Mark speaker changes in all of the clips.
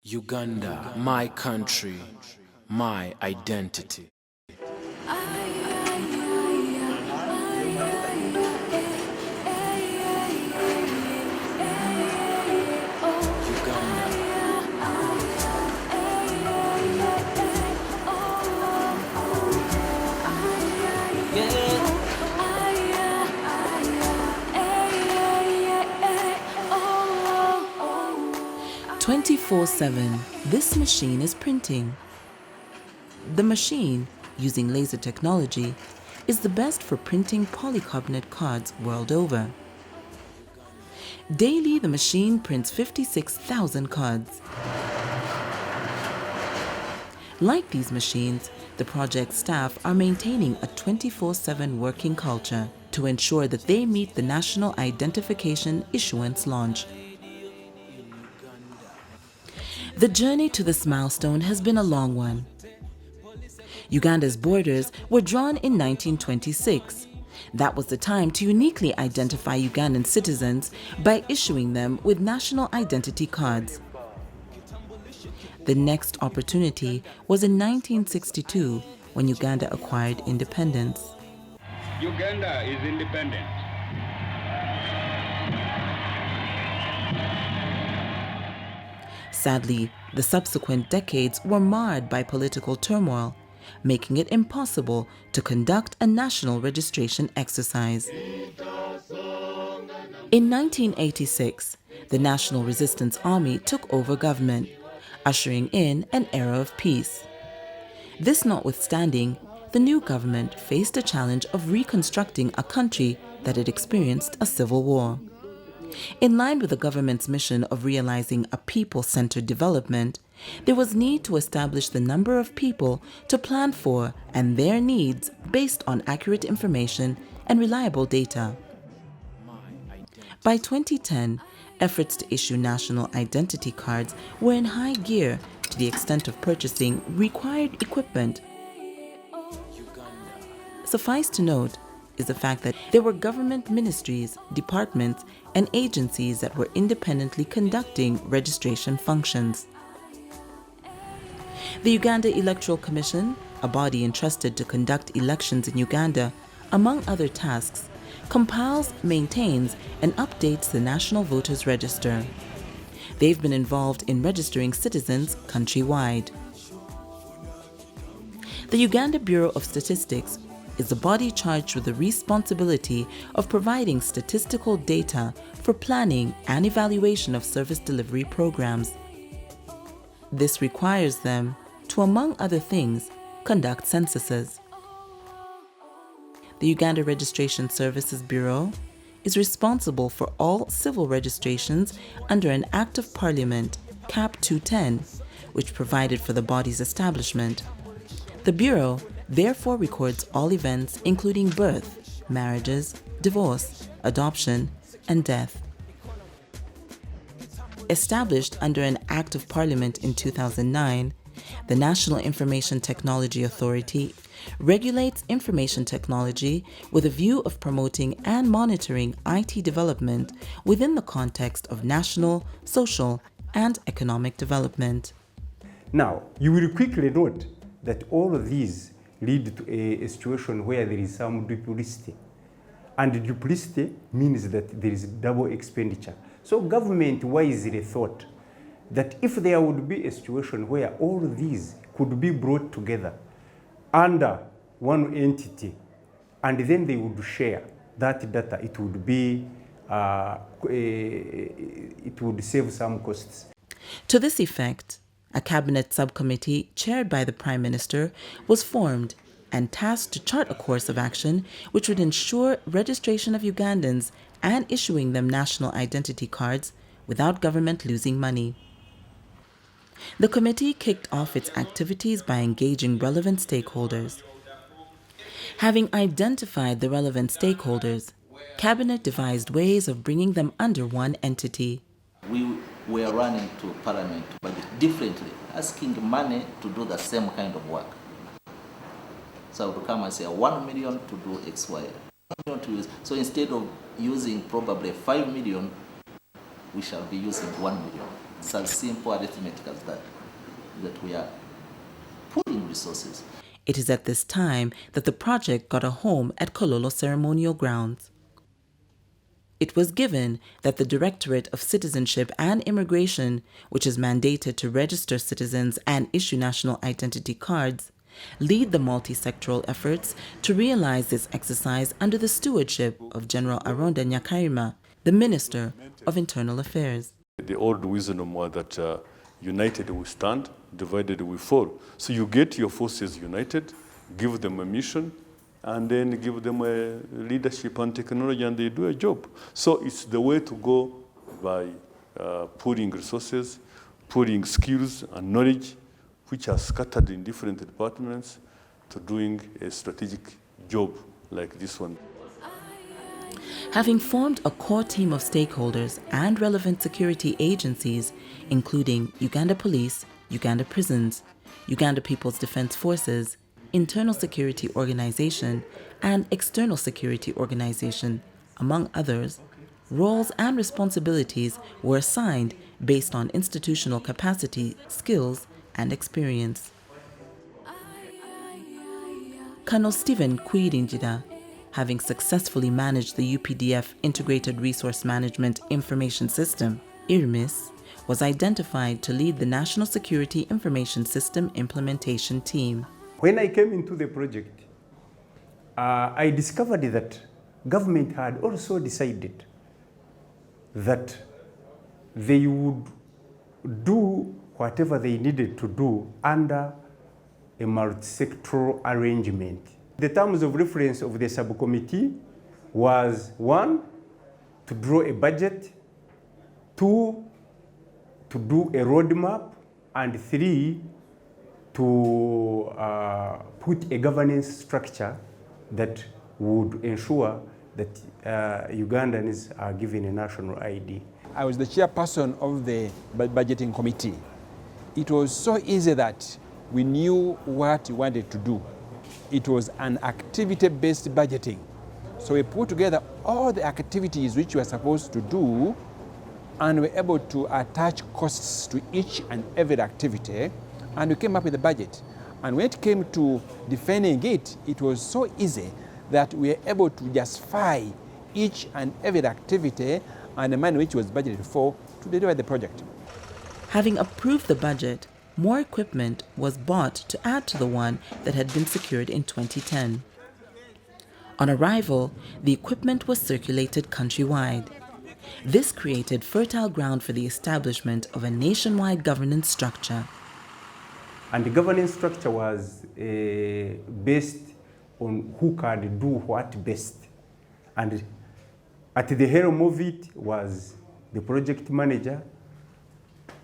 Speaker 1: Uganda, my country, my identity.
Speaker 2: Yeah. 24/7, this machine is printing. The machine, using laser technology, is the best for printing polycarbonate cards world over. Daily, the machine prints 56,000 cards. Like these machines, the project staff are maintaining a 24/7 working culture to ensure that they meet the National Identification Issuance launch. The journey to this milestone has been a long one. Uganda's borders were drawn in 1926. That was the time to uniquely identify Ugandan citizens by issuing them with national identity cards. The next opportunity was in 1962 when Uganda acquired independence.
Speaker 3: Uganda is independent.
Speaker 2: Sadly, the subsequent decades were marred by political turmoil, making it impossible to conduct a national registration exercise. In 1986, the National Resistance Army took over government, ushering in an era of peace. This notwithstanding, the new government faced a challenge of reconstructing a country that had experienced a civil war. In line with the government's mission of realizing a people-centered development, there was need to establish the number of people to plan for and their needs based on accurate information and reliable data. By 2010, efforts to issue national identity cards were in high gear to the extent of purchasing required equipment. Suffice to note is the fact that there were government ministries, departments, and agencies that were independently conducting registration functions. The Uganda Electoral Commission, a body entrusted to conduct elections in Uganda, among other tasks, compiles, maintains, and updates the National Voters Register. They've been involved in registering citizens countrywide. The Uganda Bureau of Statistics is the body charged with the responsibility of providing statistical data for planning and evaluation of service delivery programs. This requires them to, among other things, conduct censuses. The Uganda Registration Services Bureau is responsible for all civil registrations under an Act of Parliament, Cap 210, which provided for the body's establishment. The Bureau therefore records all events including birth, marriages, divorce, adoption, and death. Established under an Act of Parliament in 2009, the National Information Technology Authority regulates information technology with a view of promoting and monitoring IT development within the context of national, social, and economic development.
Speaker 4: Now, you will quickly note that all of these lead to a situation where there is some duplicity. And duplicity means that there is double expenditure. So government wisely thought that if there would be a situation where all of these could be brought together under one entity, and then they would share that data, it would save some costs.
Speaker 2: To this effect, a cabinet subcommittee chaired by the Prime Minister was formed and tasked to chart a course of action which would ensure registration of Ugandans and issuing them national identity cards without government losing money. The committee kicked off its activities by engaging relevant stakeholders. Having identified the relevant stakeholders, Cabinet devised ways of bringing them under one entity.
Speaker 5: We were running to Parliament, but differently, asking money to do the same kind of work. So to come and say 1 million to do X, Y. So instead of using probably 5 million, we shall be using 1 million. It's as simple arithmetic as that, that we are pooling resources.
Speaker 2: It is at this time that the project got a home at Kololo Ceremonial Grounds. It was given that the Directorate of Citizenship and Immigration, which is mandated to register citizens and issue national identity cards, lead the multi-sectoral efforts to realize this exercise under the stewardship of General Aronda Nyakaima, the Minister of Internal Affairs.
Speaker 6: The old wisdom was that united we stand, divided we fall. So you get your forces united, give them a mission, and then give them a leadership and technology, and they do a job. So it's the way to go by pooling resources, pooling skills and knowledge, which are scattered in different departments, to doing a strategic job like this one.
Speaker 2: Having formed a core team of stakeholders and relevant security agencies, including Uganda Police, Uganda Prisons, Uganda People's Defense Forces, Internal Security Organization, and External Security Organization, among others, roles and responsibilities were assigned based on institutional capacity, skills, and experience. Colonel Stephen Kwirinjida, having successfully managed the UPDF Integrated Resource Management Information System, IRMIS, was identified to lead the National Security Information System Implementation Team.
Speaker 4: When I came into the project, I discovered that government had also decided that they would do whatever they needed to do under a multi-sectoral arrangement. The terms of reference of the subcommittee was 1, to draw a budget, 2, to do a roadmap, and 3, to put a governance structure that would ensure that Ugandans are given a national ID.
Speaker 7: I was the chairperson of the budgeting committee. It was so easy that we knew what we wanted to do. It was an activity-based budgeting. So we put together all the activities which we were supposed to do, and we were able to attach costs to each and every activity, and we came up with a budget. And when it came to defining it, it was so easy that we were able to justify each and every activity and the money which was budgeted for to deliver the project.
Speaker 2: Having approved the budget, more equipment was bought to add to the one that had been secured in 2010. On arrival, the equipment was circulated countrywide. This created fertile ground for the establishment of a nationwide governance structure.
Speaker 4: And the governance structure was based on who can do what best. And at the helm of it was the project manager,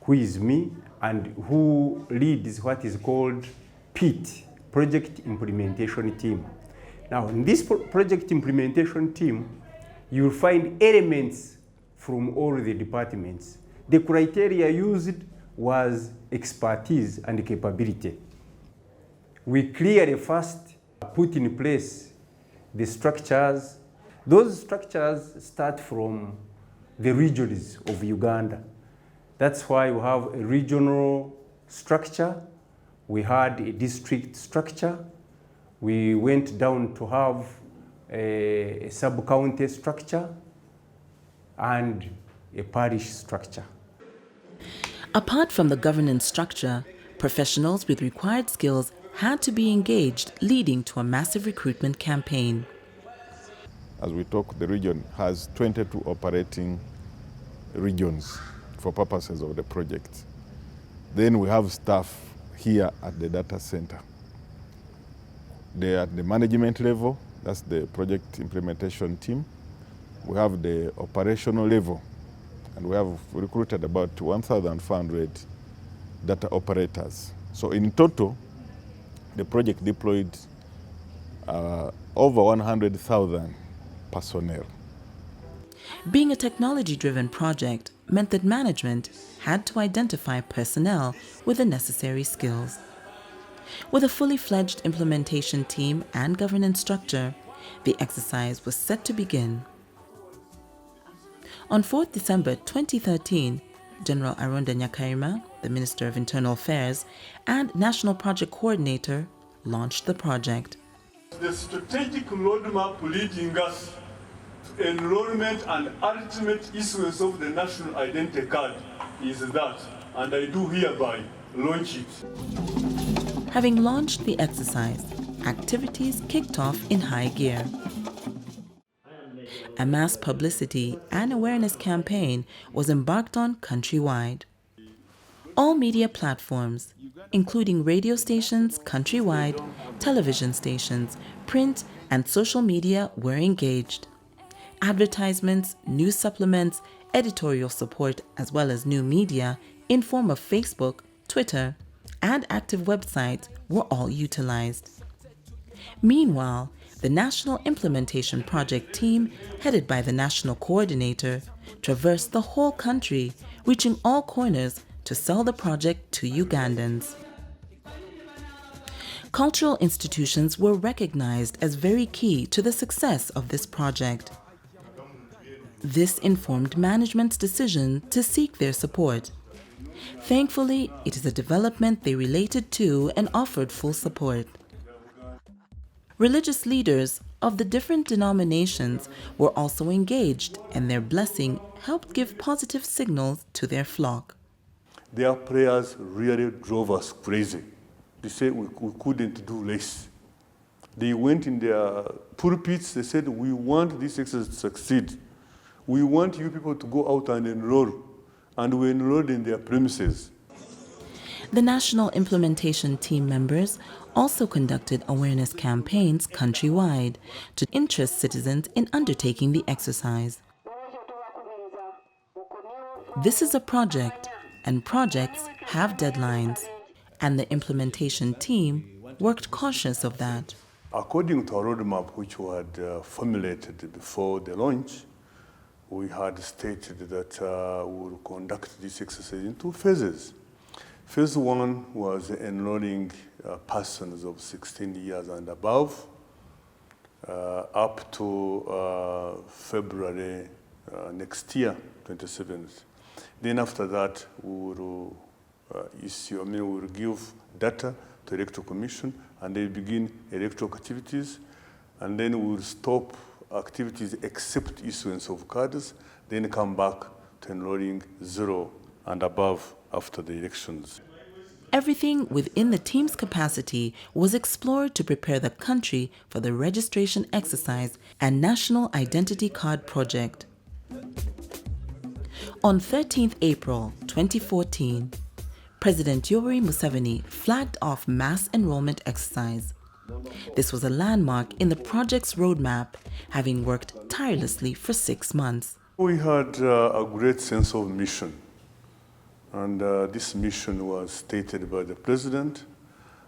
Speaker 4: who is me, and who leads what is called PIT, Project Implementation Team. Now, in this project implementation team, you will find elements from all the departments. The criteria used was expertise and capability. We clearly first put in place the structures. Those structures start from the regions of Uganda. That's why we have a regional structure. We had a district structure. We went down to have a sub-county structure and a parish structure.
Speaker 2: Apart from the governance structure, professionals with required skills had to be engaged, leading to a massive recruitment campaign.
Speaker 8: As we talk, the region has 22 operating regions for purposes of the project. Then we have staff here at the data center. They're at the management level, that's the project implementation team. We have the operational level, and we have recruited about 1,400 data operators. So in total, the project deployed over 100,000 personnel.
Speaker 2: Being a technology-driven project meant that management had to identify personnel with the necessary skills. With a fully fledged implementation team and governance structure, the exercise was set to begin. On 4th December 2013, General Aronda Nyakaima, the Minister of Internal Affairs, and National Project Coordinator, launched the project.
Speaker 6: The strategic roadmap leading us to enrollment and ultimate issuance of the national identity card is that, and I do hereby launch it.
Speaker 2: Having launched the exercise, activities kicked off in high gear. A mass publicity and awareness campaign was embarked on countrywide. All media platforms, including radio stations countrywide, television stations, print, and social media were engaged. Advertisements, news supplements, editorial support, as well as new media in form of Facebook, Twitter, and active websites were all utilized. Meanwhile, the National Implementation Project team, headed by the National Coordinator, traversed the whole country, reaching all corners to sell the project to Ugandans. Cultural institutions were recognized as very key to the success of this project. This informed management's decision to seek their support. Thankfully, it is a development they related to and offered full support. Religious leaders of the different denominations were also engaged, and their blessing helped give positive signals to their flock.
Speaker 6: Their prayers really drove us crazy. They said we couldn't do less. They went in their pulpits, they said, we want this exercise to succeed. We want you people to go out and enroll. And we enrolled in their premises.
Speaker 2: The National Implementation Team members also conducted awareness campaigns countrywide to interest citizens in undertaking the exercise. This is a project, and projects have deadlines, and the implementation team worked cautious of that.
Speaker 6: According to our roadmap, which we had formulated before the launch, we had stated that we will conduct this exercise in 2 phases. Phase 1 was enrolling persons of 16 years and above up to February next year, 27th. Then after that, we will we will give data to Electoral Commission, and they begin electoral activities, and then we will stop activities except issuance of cards, then come back to enrolling 0 and above after the elections.
Speaker 2: Everything within the team's capacity was explored to prepare the country for the registration exercise and National Identity Card project. On 13th April 2014, President Yoweri Museveni flagged off mass enrollment exercise. This was a landmark in the project's roadmap, having worked tirelessly for 6 months.
Speaker 6: We had a great sense of mission, and this mission was stated by the President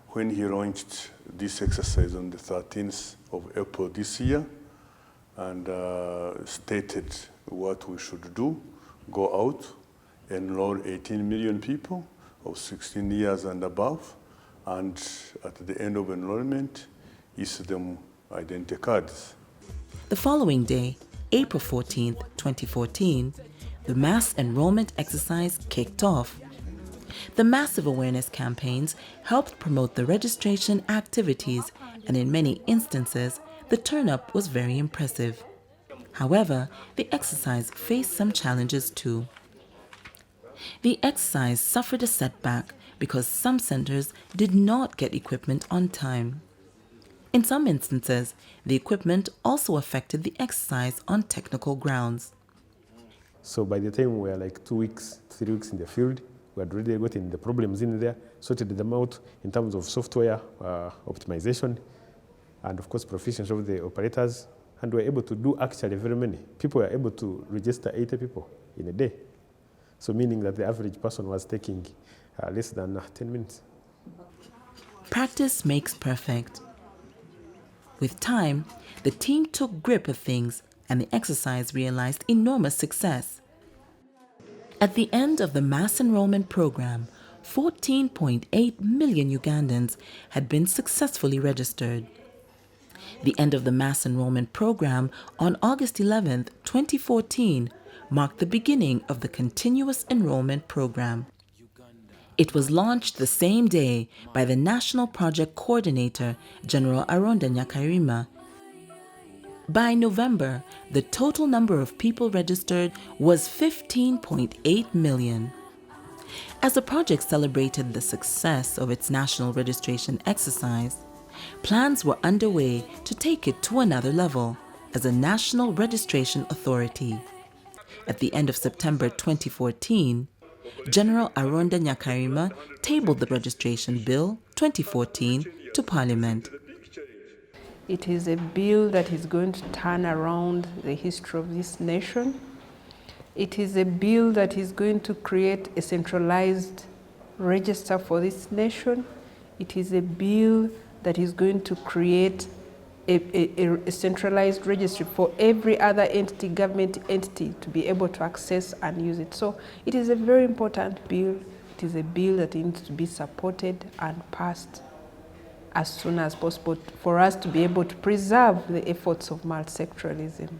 Speaker 6: when he launched this exercise on the 13th of April this year, and stated what we should do: go out, enroll 18 million people of 16 years and above, and at the end of enrollment, issue them identity cards.
Speaker 2: The following day, April 14th, 2014, the mass enrollment exercise kicked off. The massive awareness campaigns helped promote the registration activities, and in many instances, the turn-up was very impressive. However, the exercise faced some challenges too. The exercise suffered a setback because some centers did not get equipment on time. In some instances, the equipment also affected the exercise on technical grounds.
Speaker 9: So by the time we were like 2 weeks, 3 weeks in the field, we had already gotten the problems in there, sorted them out in terms of software optimization, and of course proficiency of the operators, and we were able to do actually very many. People were able to register 80 people in a day. So meaning that the average person was taking less than 10 minutes.
Speaker 2: Practice makes perfect. With time, the team took grip of things, and the exercise realized enormous success. At the end of the mass enrollment program, 14.8 million Ugandans had been successfully registered. The end of the mass enrollment program on August 11, 2014, marked the beginning of the continuous enrollment program. It was launched the same day by the National Project Coordinator, General Aronda Nyakairima. By November, the total number of people registered was 15.8 million. As the project celebrated the success of its national registration exercise, plans were underway to take it to another level as a national registration authority. At the end of September 2014, General Aronda Nyakairima tabled the Registration Bill 2014 to Parliament.
Speaker 10: It is a bill that is going to turn around the history of this nation. It is a bill that is going to create a centralized register for this nation. It is a bill that is going to create a centralized registry for every other entity, government entity, to be able to access and use it. So it is a very important bill. It is a bill that needs to be supported and passed as soon as possible for us to be able to preserve the efforts of multisectoralism.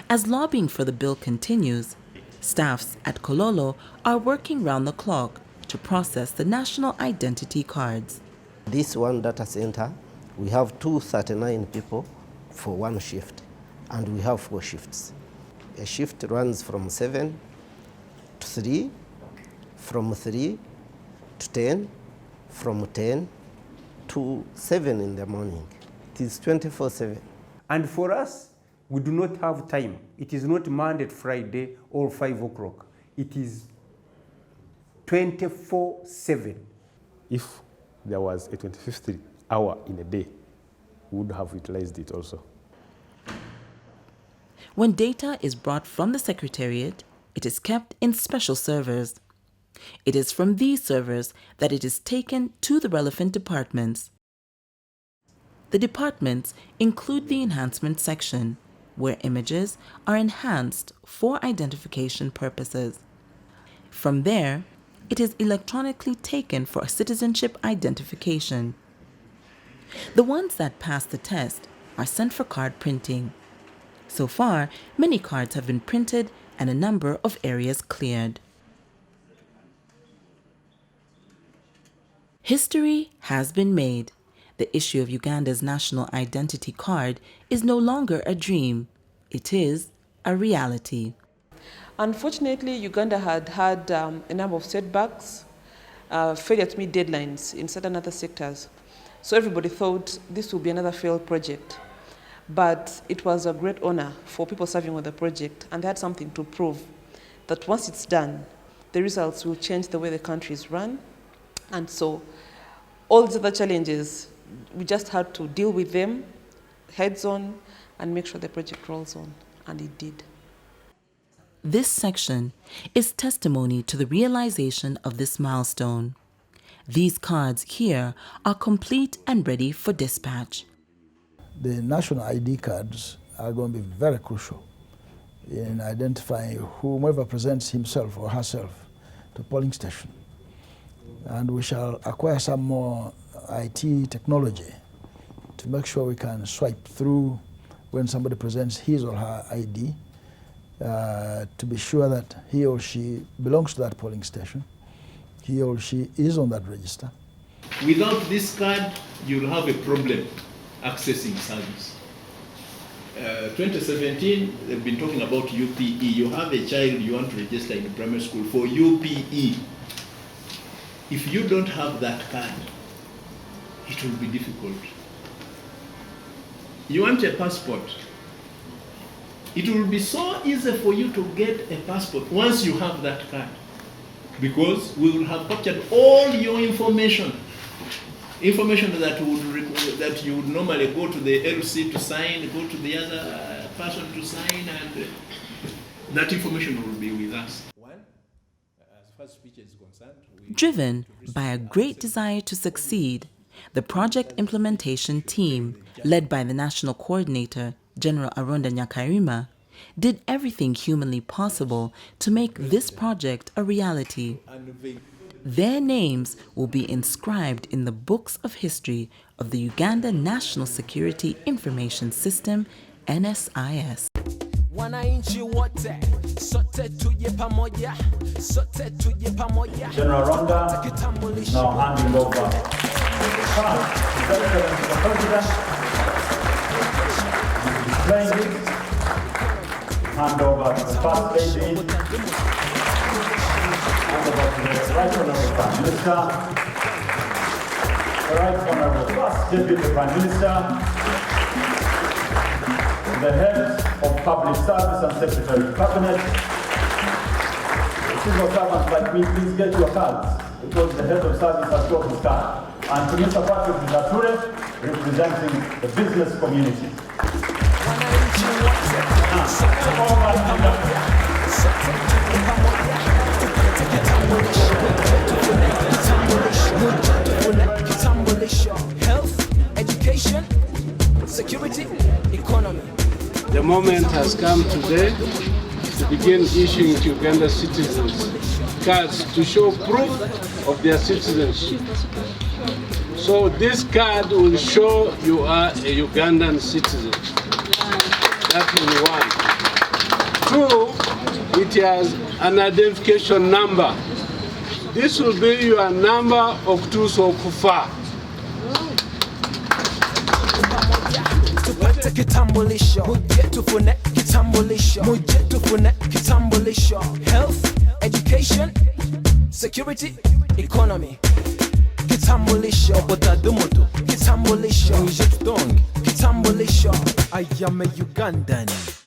Speaker 2: As lobbying for the bill continues, staffs at Kololo are working round the clock to process the national identity cards.
Speaker 11: This one data center, we have 239 people for one shift, and we have 4 shifts. A shift runs from 7 to 3, from 3 to 10, from 10 to 7 in the morning. It is 24/7.
Speaker 4: And for us, we do not have time. It is not Monday, Friday, or 5 o'clock. It is 24/7.
Speaker 9: If there was a 25th hour in a day, we would have utilized it also.
Speaker 2: When data is brought from the Secretariat, it is kept in special servers. It is from these servers that it is taken to the relevant departments. The departments include the enhancement section, where images are enhanced for identification purposes. From there, it is electronically taken for citizenship identification. The ones that pass the test are sent for card printing. So far, many cards have been printed and a number of areas cleared. History has been made. The issue of Uganda's national identity card is no longer a dream. It is a reality.
Speaker 12: Unfortunately, Uganda had a number of setbacks, failure to meet deadlines in certain other sectors. So everybody thought this would be another failed project. But it was a great honor for people serving on the project, and they had something to prove, that once it's done, the results will change the way the country is run. And so all these other challenges, we just had to deal with them heads on and make sure the project rolls on, and it did.
Speaker 2: This section is testimony to the realization of this milestone. These cards here are complete and ready for dispatch.
Speaker 13: The national ID cards are going to be very crucial in identifying whomever presents himself or herself to polling station. And we shall acquire some more IT technology to make sure we can swipe through when somebody presents his or her ID to be sure that he or she belongs to that polling station, he or she is on that register.
Speaker 14: Without this card, you'll have a problem accessing service. 2017, they've been talking about UPE. You have a child you want to register in primary school for UPE. If you don't have that card, it will be difficult. You want a passport. It will be so easy for you to get a passport once you have that card, because we will have captured all your information that you would normally go to the LC to sign, go to the other person to sign, and that information will be with us.
Speaker 2: Driven by a great desire to succeed, the project implementation team, led by the national coordinator, General Aronda Nyakairima, did everything humanly possible to make this project a reality. Their names will be inscribed in the books of history of the Uganda National Security Information System, NSIS.
Speaker 1: Wananchi wote sote tuje pamoja, sote tuje pamoja.
Speaker 15: General Ronda is now handing over the President. Displaying it, hand over to the First Lady, hand over to the Right Honourable Prime Minister, the Right Honourable First Deputy Prime Minister, the Head of Public Service and Secretary of Cabinet. Civil servants like me, please get your cards, because the Head of Service has got his card. And to Mr. Patrick Zature, representing the business community.
Speaker 1: Health, education, security, economy.
Speaker 16: The moment has come today to begin issuing to Uganda citizens cards to show proof of their citizenship. So this card will show you are a Ugandan citizen. That is one. Two, it has an identification number. This will be your number of Tusokufa.
Speaker 1: Health, education, security, economy. Kitambulisho, botadumoto. Kitambulisho, jetong. Kitambulisho, I am a Ugandan.